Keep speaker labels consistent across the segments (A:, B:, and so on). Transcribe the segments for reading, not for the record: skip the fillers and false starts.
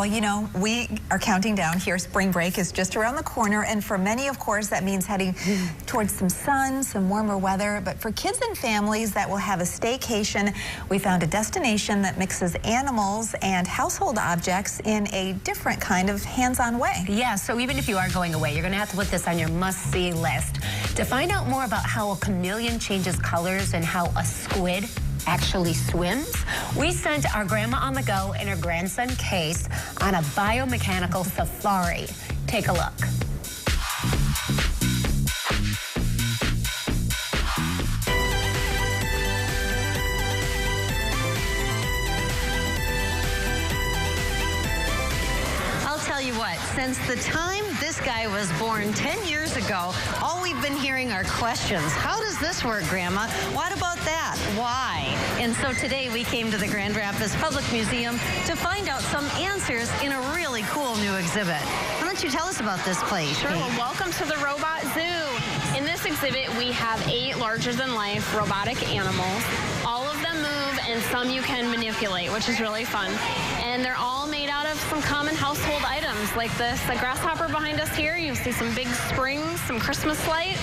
A: Well, you know, we are counting down here. Spring break is just around the corner, and for many, of course, that means heading towards some sun, some warmer weather. But for kids and families that will have a staycation, we found a destination that mixes animals and household objects in a different kind of hands-on way.
B: Yeah, so even if you are going away, you're going to have to put this on your must-see list. To find out more about how a chameleon changes colors and how a squid actually swims, we sent our grandma on the go and her grandson Case on a biomechanical safari. Take a look.
C: I'll tell you what, since the time this guy was born 10 years ago, all we've been hearing are questions. How does this work, Grandma? What about that? Why? And so today we came to the Grand Rapids Public Museum to find out some answers in a really cool new exhibit. Why don't you tell us about this place?
D: Sure. Well, welcome to the Robot Zoo. In this exhibit, we have 8 larger-than-life robotic animals. All of them move, and some you can manipulate, which is really fun. And they're all made out of some common household items, like this, the grasshopper behind us here. You'll see some big springs, some Christmas lights.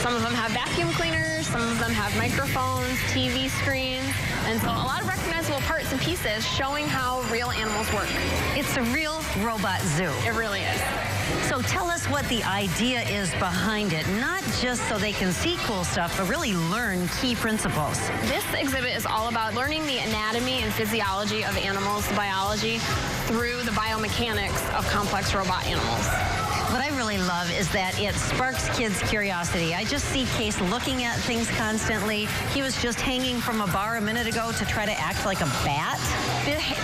D: Some of them have vacuum cleaners, some of them have microphones, TV screens, and so a lot of recognizable parts and pieces showing how real animals work.
C: It's a real robot zoo.
D: It really is.
C: So tell us what the idea is behind it, not just so they can see cool stuff, but really learn key principles.
D: This exhibit is all about learning the anatomy and physiology of animals, the biology, through the biomechanics of complex robot animals.
C: What I really love is that it sparks kids' curiosity. I just see Case looking at things constantly. He was just hanging from a bar a minute ago to try to act like a bat.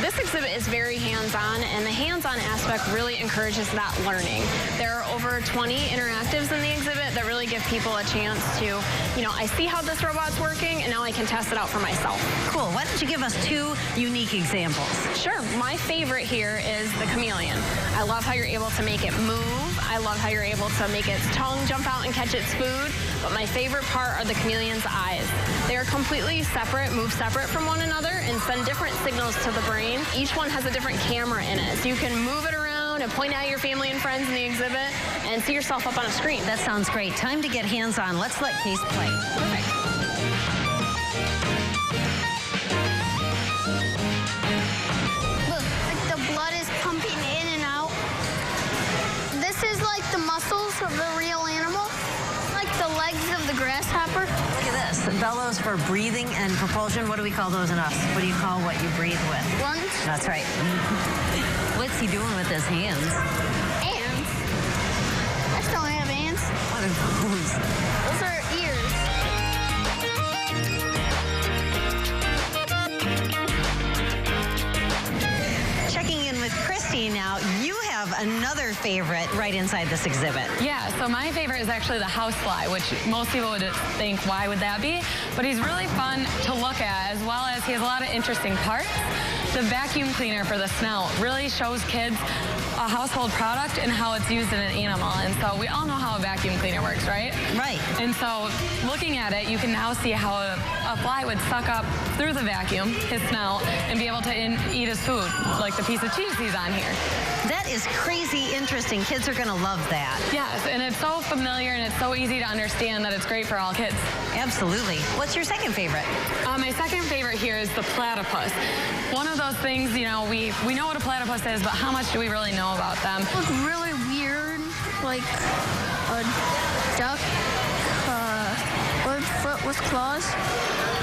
D: This exhibit is very hands-on, and the hands-on aspect really encourages that learning. There are over 20 interactives in the exhibit that really give people a chance to, you know, I see how this robot's working, and now I can test it out for myself.
C: Cool. Why don't you give us 2 unique examples?
D: Sure. My favorite here is the chameleon. I love how you're able to make it move. I love how you're able to make its tongue jump out and catch its food, but my favorite part are the chameleon's eyes. They are completely separate, move separate from one another, and send different signals to the brain. Each one has a different camera in it, so you can move it around and point at your family and friends in the exhibit and see yourself up on a screen.
C: That sounds great. Time to get hands-on. Let's let Case play.
D: Perfect.
E: Of the real animal, like the legs of the grasshopper.
C: Look at this. Bellows for breathing and propulsion. What do we call those in us? What do you call what you breathe with?
E: Lungs.
C: That's right. What's he doing with his hands?
E: Hands? I still don't have hands.
C: What are those?
E: Those are ears.
C: Checking in with Christy now. You have another favorite right inside this exhibit.
F: Yeah, so my favorite is actually the housefly, which most people would think, why would that be? But he's really fun to look at, as well as he has a lot of interesting parts. The vacuum cleaner for the snout really shows kids a household product and how it's used in an animal. And so we all know how a vacuum cleaner works, right?
C: Right.
F: And so looking at it, you can now see how a fly would suck up through the vacuum, his snout, and be able to eat his food, like the piece of cheese he's on here.
C: That is crazy interesting. Kids are going to love that.
F: Yes, and it's so familiar and it's so easy to understand that it's great for all kids.
C: Absolutely. What's your second favorite?
F: My second favorite here is the platypus. One of those things, you know, we know what a platypus is, but how much do we really know about them?
E: Look really weird, like a duck, foot with claws.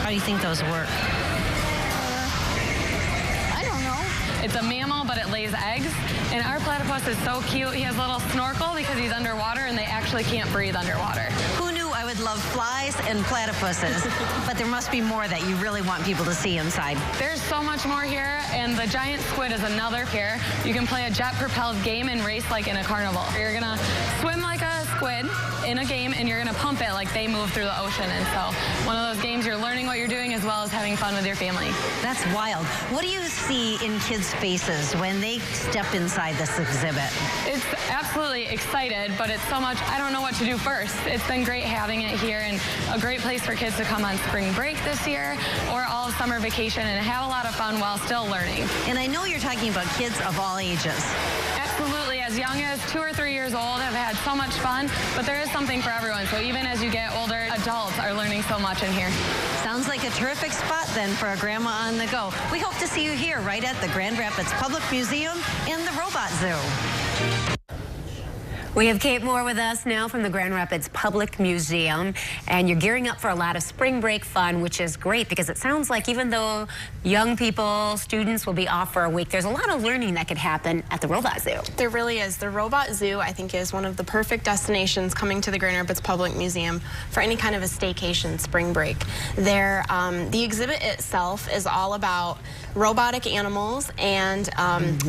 C: How do you think those work?
E: I don't know.
F: It's a mammal, but it lays eggs. And our platypus is so cute. He has a little snorkel because he's underwater, and they actually can't breathe underwater.
C: Who knew I would love flies and platypuses? But there must be more that you really want people to see inside.
F: There's so much more here, and the giant squid is another here. You can play a jet-propelled game and race like in a carnival. You're gonna swim like a squid squid in a game, and you're going to pump it like they move through the ocean. And so one of those games, you're learning what you're doing as well as having fun with your family.
C: That's wild. What do you see in kids' faces when they step inside this exhibit?
F: It's absolutely excited, but it's so much, I don't know what to do first. It's been great having it here and a great place for kids to come on spring break this year or all of summer vacation and have a lot of fun while still learning.
C: And I know you're talking about kids of all ages.
F: Absolutely. As young as 2 or 3 years old have had so much fun, but there is something for everyone. So even as you get older, adults are learning so much in here.
C: Sounds like a terrific spot then for a Grandma on the Go. We hope to see you here right at the Grand Rapids Public Museum and the Robot Zoo.
B: We have Kate Moore with us now from the Grand Rapids Public Museum, and you're gearing up for a lot of spring break fun, which is great because it sounds like even though young people, students will be off for a week, there's a lot of learning that could happen at the Robot Zoo.
G: There really is. The Robot Zoo, I think, is one of the perfect destinations coming to the Grand Rapids Public Museum for any kind of a staycation spring break. There, the exhibit itself is all about robotic animals and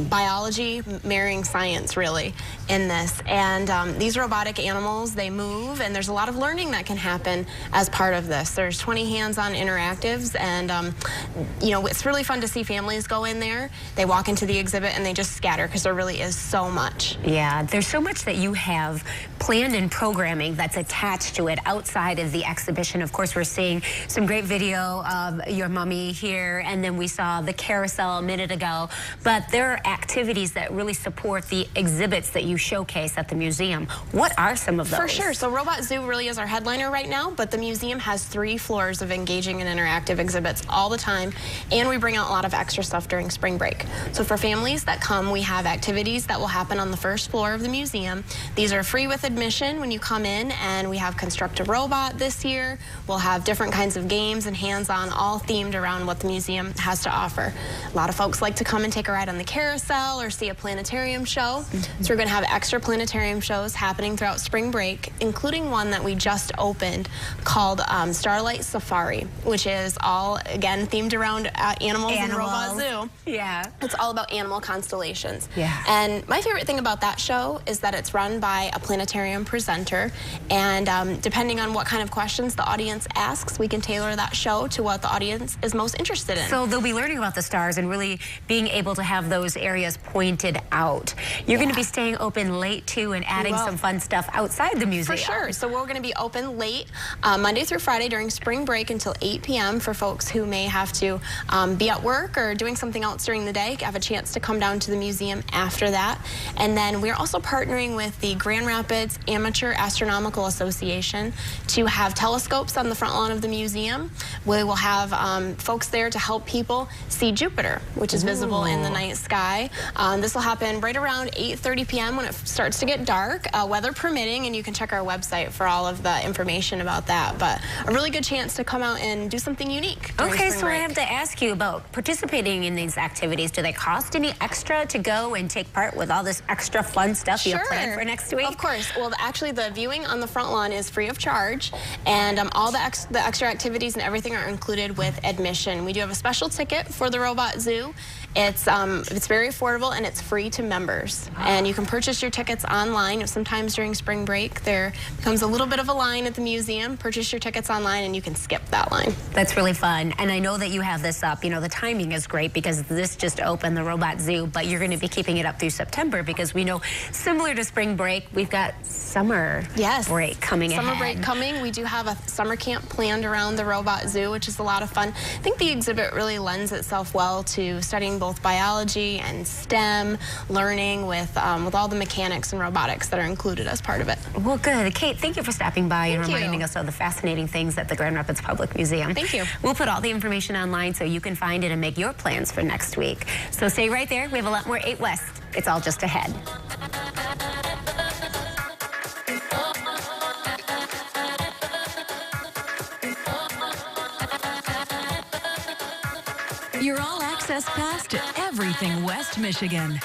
G: biology marrying science, really, in this. And these robotic animals, they move, and there's a lot of learning that can happen as part of this. There's 20 hands-on interactives, and you know, it's really fun to see families go in there. They walk into the exhibit and they just scatter because there really is so much.
B: Yeah, there's so much that you have planned in programming that's attached to it outside of the exhibition. Of course, we're seeing some great video of your mummy here, and then we saw the carousel a minute ago. But there are activities that really support the exhibits that you showcase at the museum. What are some of those?
G: For sure. So Robot Zoo really is our headliner right now, but the museum has 3 floors of engaging and interactive exhibits all the time, and we bring out a lot of extra stuff during spring break. So for families that come, we have activities that will happen on the first floor of the museum. These are free with admission when you come in, and we have Construct a Robot this year. We'll have different kinds of games and hands-on, all themed around what the museum has to offer. A lot of folks like to come and take a ride on the carousel or see a planetarium show. So we're going to have extra planetarium shows happening throughout spring break, including one that we just opened called Starlight Safari, which is all, again, themed around animals in Robot Zoo.
B: Yeah.
G: It's all about animal constellations.
B: Yeah.
G: And my favorite thing about that show is that it's run by a planetarium presenter, and depending on what kind of questions the audience asks, we can tailor that show to what the audience is most interested in.
B: So they'll be learning about the stars and really being able to have those areas pointed out. You're going to be staying open late too and adding some fun stuff outside the museum.
G: For sure. So we're going to be open late Monday through Friday during spring break until 8 p.m. for folks who may have to be at work or doing something else during the day, have a chance to come down to the museum after that. And then we're also partnering with the Grand Rapids Amateur Astronomical Association to have telescopes on the front lawn of the museum. We will have folks there to help people see Jupiter, which is visible in the night sky. This will happen right around 8:30 p.m. when it starts to get dark, weather permitting, and you can check our website for all of the information about that. But a really good chance to come out and do something unique.
B: Okay, so I have to ask you about participating in these activities. Do they cost any extra to go and take part with all this extra fun stuff you have planned for next week?
G: Of course. Well, actually, the viewing on the front lawn is free of charge, and all the extra activities and everything are included with admission. We do have a special ticket for the Robot Zoo. It's very affordable, and it's free to members. And you can purchase your tickets online. Sometimes during spring break, there becomes a little bit of a line at the museum. Purchase your tickets online, and you can skip that line.
B: That's really fun. And I know that you have this up. You know, the timing is great because this just opened, the Robot Zoo, but you're going to be keeping it up through September because we know, similar to spring break, we've got summer break coming ahead.
G: Summer break coming. We do have a summer camp planned around the Robot Zoo, which is a lot of fun. I think the exhibit really lends itself well to studying both biology and STEM learning with all the mechanics and robotics that are included as part of it.
B: Well, good. Kate, thank you for stopping by and
G: Thank
B: reminding
G: you.
B: us of the fascinating things at the Grand Rapids Public Museum.
G: Thank you.
B: We'll put all the information online so you can find it and make your plans for next week. So stay right there. We have a lot more 8 West. It's all just ahead.
H: Your all-access pass to everything West Michigan.